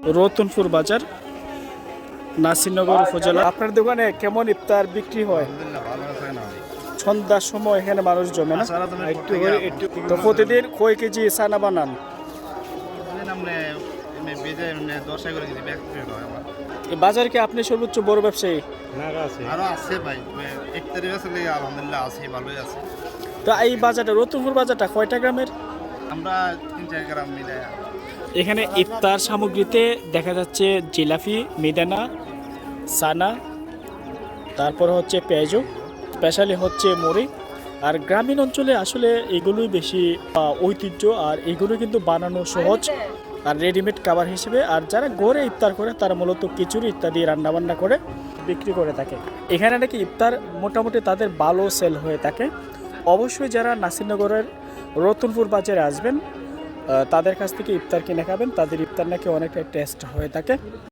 রতনপুর বাজার, নাসিরনগর উপজেলা। আপনার দোকানে কেমন ইফতার বিক্রি হয়? সন্ধ্যার সময় এখানে মানুষ জমে না? তো প্রতিদিন কয় কেজি ছানা বানান? এই বাজার কি আপনি সর্বোচ্চ বড় ব্যবসায়ী? তো এই বাজারটা, রতনপুর বাজারটা কয়টা গ্রামের? আমরা 3-4 গ্রাম মিলে। এখানে ইফতার সামগ্রীতে দেখা যাচ্ছে জিলাপি, মিদানা, সানা, তারপর হচ্ছে পেঁয়াজু, স্পেশালি হচ্ছে মুড়ি। আর গ্রামীণ অঞ্চলে আসলে এগুলোই বেশি ঐতিহ্য, আর এগুলো কিন্তু বানানো সহজ আর রেডিমেড খাবার হিসেবে। আর যারা ঘরে ইফতার করে তারা মূলত খিচুড়ি ইত্যাদি রান্নাবান্না করে বিক্রি করে থাকে। এখানে নাকি ইফতার মোটামুটি তাদের ভালো সেল হয়ে থাকে। অবশ্যই যারা নাসিরনগরের রতনপুর বাজারে আসবেন তাদের কাছ থেকে ইফতার কিনে খাবেন, তাদের ইফতার নাকি অনেকটা টেস্ট হয়ে থাকে।